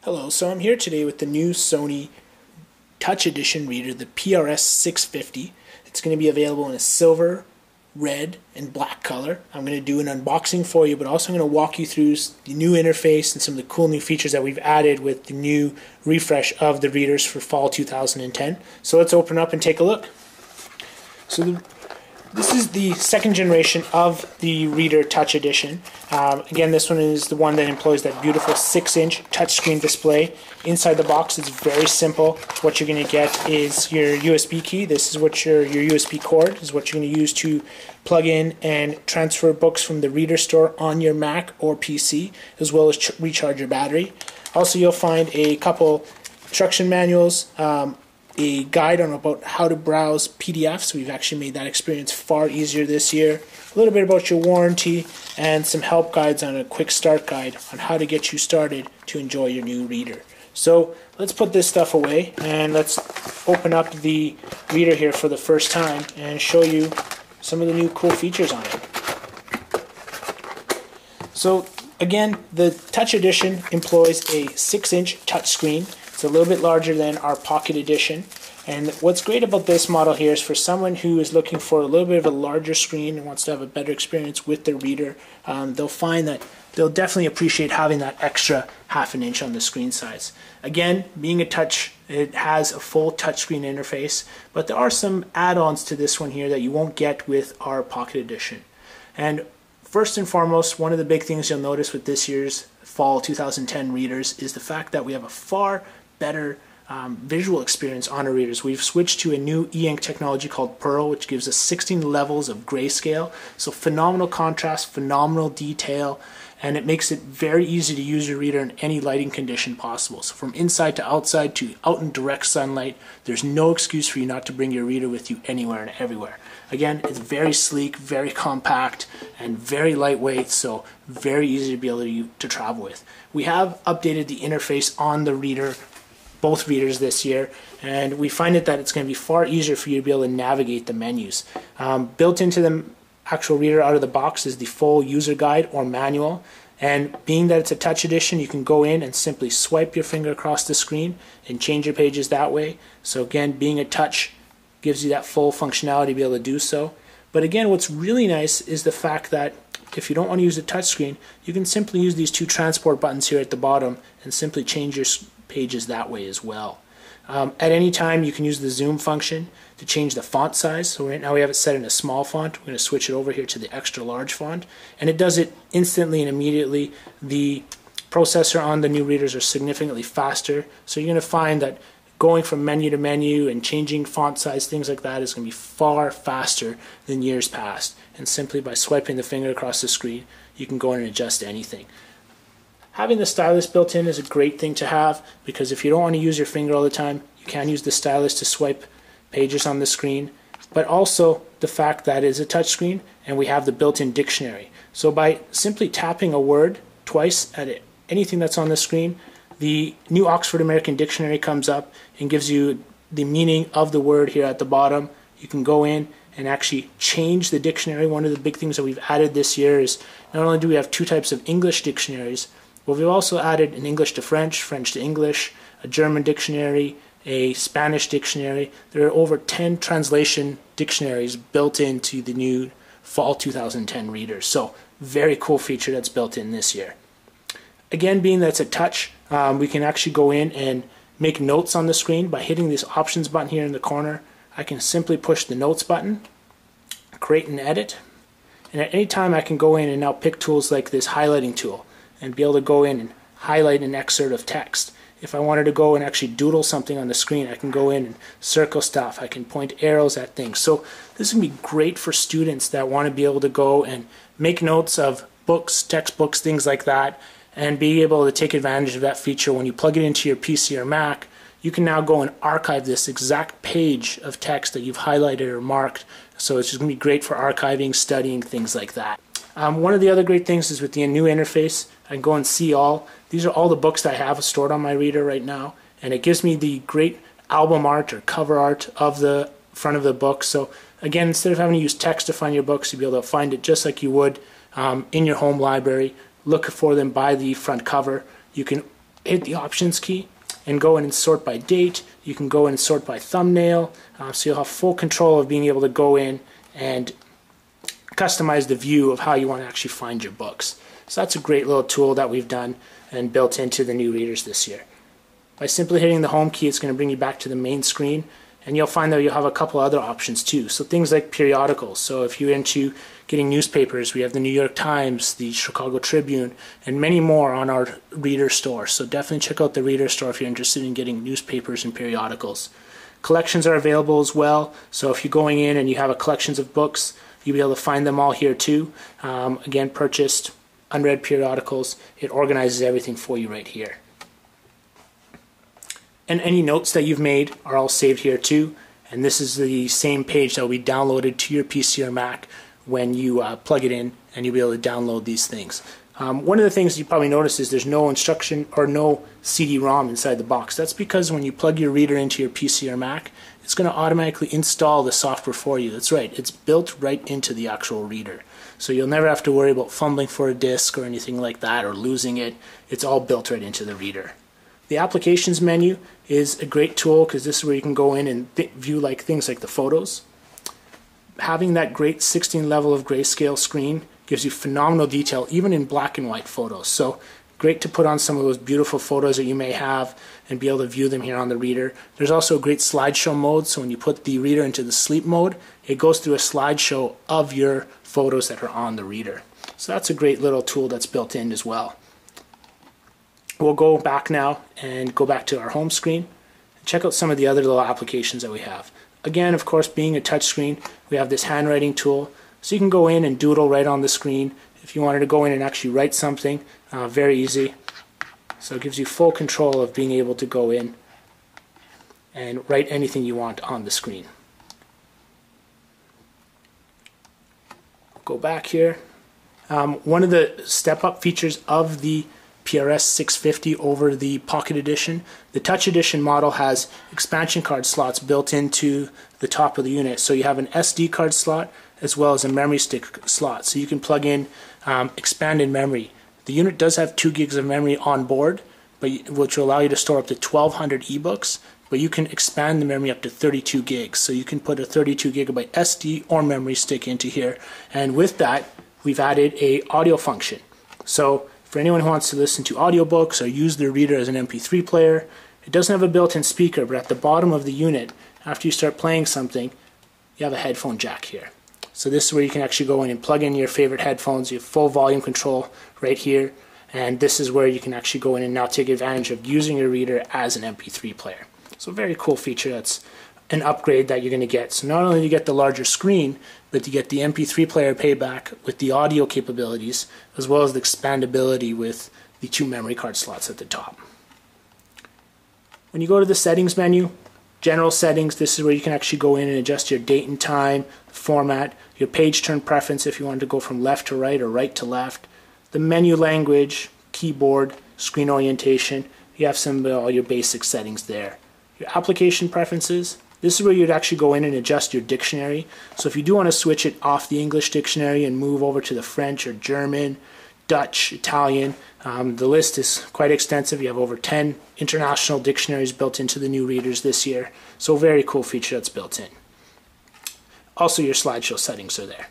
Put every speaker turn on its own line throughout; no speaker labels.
Hello, so I'm here today with the new Sony Touch Edition reader, the PRS650. It's going to be available in a silver, red, and black color. I'm going to do an unboxing for you, but also I'm going to walk you through the new interface and some of the cool new features that we've added with the new refresh of the readers for fall 2010. So let's open up and take a look. This is the second generation of the Reader Touch Edition. Again, this one is the one that employs that beautiful 6-inch touchscreen display. Inside the box, it's very simple. What you're going to get is your USB key. This is what your USB cord is what you're going to use to plug in and transfer books from the Reader store on your Mac or PC, as well as recharge your battery. Also, you'll find a couple instruction manuals, a guide on about how to browse PDFs. We've actually made that experience far easier this year. A little bit about your warranty and some help guides on a quick start guide on how to get you started to enjoy your new reader. So let's put this stuff away and let's open up the reader here for the first time and show you some of the new cool features on it. So again, the Touch Edition employs a 6-inch touchscreen. It's a little bit larger than our Pocket Edition, and what's great about this model here is for someone who is looking for a little bit of a larger screen and wants to have a better experience with their reader, they'll find that they'll definitely appreciate having that extra half an inch on the screen size. Again, being a touch, it has a full touchscreen interface, but there are some add-ons to this one here that you won't get with our Pocket Edition. And first and foremost, one of the big things you'll notice with this year's fall 2010 readers is the fact that we have a far better visual experience on our readers. We've switched to a new e-ink technology called Pearl, which gives us 16 levels of grayscale. So phenomenal contrast, phenomenal detail, and it makes it very easy to use your reader in any lighting condition possible. So from inside to outside to out in direct sunlight, there's no excuse for you not to bring your reader with you anywhere and everywhere. Again, it's very sleek, very compact, and very lightweight, so very easy to be able to travel with. We have updated the interface on the reader, both readers this year, and we find that it's going to be far easier for you to be able to navigate the menus. Built into the actual reader out of the box is the full user guide or manual, and being that it's a touch edition, you can go in and simply swipe your finger across the screen and change your pages that way. So again, being a touch gives you that full functionality to be able to do so. But again, what's really nice is the fact that if you don't want to use the touchscreen, you can simply use these two transport buttons here at the bottom and simply change your pages that way as well. At any time, you can use the zoom function to change the font size. So right now we have it set in a small font. We're going to switch it over here to the extra large font, and it does it instantly and immediately. The processor on the new readers are significantly faster, so you're going to find that going from menu to menu and changing font size, things like that, is going to be far faster than years past. And simply by swiping the finger across the screen, you can go in and adjust anything. Having the stylus built in is a great thing to have, because if you don't want to use your finger all the time, you can use the stylus to swipe pages on the screen. But also the fact that it is a touch screen and we have the built-in dictionary. So by simply tapping a word twice at anything that's on the screen, the new Oxford American Dictionary comes up and gives you the meaning of the word here at the bottom. You can go in and actually change the dictionary. One of the big things that we've added this year is not only do we have two types of English dictionaries, but we've also added an English to French, French to English, a German dictionary, a Spanish dictionary. There are over 10 translation dictionaries built into the new fall 2010 readers. So very cool feature that's built in this year. Again, being that it's a touch, we can actually go in and make notes on the screen by hitting this options button here in the corner. I can simply push the notes button, create and edit, and at any time I can go in and now pick tools like this highlighting tool and be able to go in and highlight an excerpt of text. If I wanted to go and actually doodle something on the screen, I can go in and circle stuff. I can point arrows at things. So this can be great for students that want to be able to go and make notes of books, textbooks, things like that, and be able to take advantage of that feature. When you plug it into your PC or Mac, you can now go and archive this exact page of text that you've highlighted or marked. So it's just going to be great for archiving, studying, things like that. One of the other great things is with the new interface, I can go and see all. These are all the books that I have stored on my reader right now, and it gives me the great album art or cover art of the front of the book. So again, instead of having to use text to find your books, you'll be able to find it just like you would in your home library. Look for them by the front cover. You can hit the options key and go in and sort by date. You can go in and sort by thumbnail, so you'll have full control of being able to go in and customize the view of how you want to actually find your books. So that's a great little tool that we've done and built into the new readers this year. By simply hitting the home key, it's going to bring you back to the main screen, and you'll find that you'll have a couple other options too. So things like periodicals. So if you're into getting newspapers, we have the New York Times, the Chicago Tribune, and many more on our reader store. So definitely check out the reader store if you're interested in getting newspapers and periodicals. Collections are available as well. So if you're going in and you have a collections of books, you'll be able to find them all here too. Again, purchased unread periodicals. It organizes everything for you right here. And any notes that you've made are all saved here too. And this is the same page that will be downloaded to your PC or Mac when you plug it in, and you'll be able to download these things. One of the things you probably notice is there's no instruction or no CD-ROM inside the box. That's because when you plug your reader into your PC or Mac, it's going to automatically install the software for you. That's right, it's built right into the actual reader. So you'll never have to worry about fumbling for a disk or anything like that or losing it. It's all built right into the reader. The applications menu is a great tool because this is where you can go in and view things like the photos. Having that great 16 level of grayscale screen gives you phenomenal detail even in black and white photos. So great to put on some of those beautiful photos that you may have and be able to view them here on the reader. There's also a great slideshow mode, so when you put the reader into the sleep mode, it goes through a slideshow of your photos that are on the reader. So that's a great little tool that's built in as well. We'll go back now and go back to our home screen and check out some of the other little applications that we have. Again, of course, being a touch screen, we have this handwriting tool, so you can go in and doodle right on the screen. If you wanted to go in and actually write something, very easy. So it gives you full control of being able to go in and write anything you want on the screen. Go back here. One of the step-up features of the PRS650 over the Pocket Edition, the Touch Edition model has expansion card slots built into the top of the unit. So you have an SD card slot as well as a memory stick slot. So you can plug in expanded memory. The unit does have 2 gigs of memory on board, which will allow you to store up to 1,200 ebooks, but you can expand the memory up to 32 gigs. So you can put a 32 gigabyte SD or memory stick into here. And with that, we've added a audio function. So for anyone who wants to listen to audiobooks or use their reader as an MP3 player, it doesn't have a built-in speaker, but at the bottom of the unit, after you start playing something, you have a headphone jack here. So this is where you can actually go in and plug in your favorite headphones. You have full volume control right here, and this is where you can actually go in and now take advantage of using your reader as an MP3 player. So a very cool feature. That's an upgrade that you're going to get. So not only do you get the larger screen, but you get the MP3 player payback with the audio capabilities, as well as the expandability with the 2 memory card slots at the top. When you go to the settings menu, general settings, this is where you can actually go in and adjust your date and time, format, your page turn preference if you want to go from left to right or right to left, the menu language, keyboard, screen orientation. You have some of all your basic settings there. Your application preferences, this is where you'd actually go in and adjust your dictionary. So if you do want to switch it off the English dictionary and move over to the French or German, Dutch, Italian, the list is quite extensive. You have over 10 international dictionaries built into the new readers this year. So very cool feature that's built in. Also your slideshow settings are there.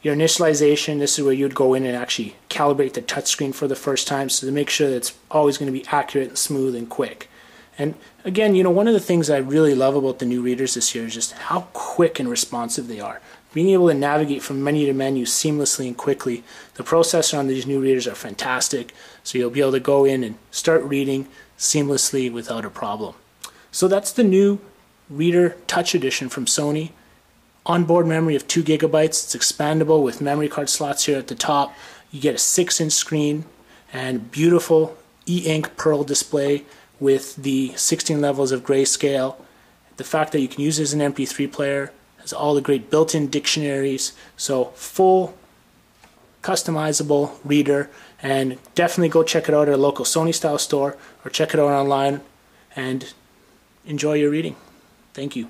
Your initialization, this is where you'd go in and actually calibrate the touchscreen for the first time, so to make sure that it's always going to be accurate and smooth and quick. And again, one of the things I really love about the new readers this year is just how quick and responsive they are. Being able to navigate from menu to menu seamlessly and quickly. The processor on these new readers are fantastic, so you'll be able to go in and start reading seamlessly without a problem. So that's the new Reader Touch Edition from Sony. Onboard memory of 2 gigabytes. It's expandable with memory card slots here at the top. You get a 6-inch screen and beautiful e-ink pearl display with the 16 levels of grayscale. The fact that you can use it as an MP3 player, has all the great built-in dictionaries, so full customizable reader, and definitely go check it out at a local Sony style store or check it out online and enjoy your reading. Thank you.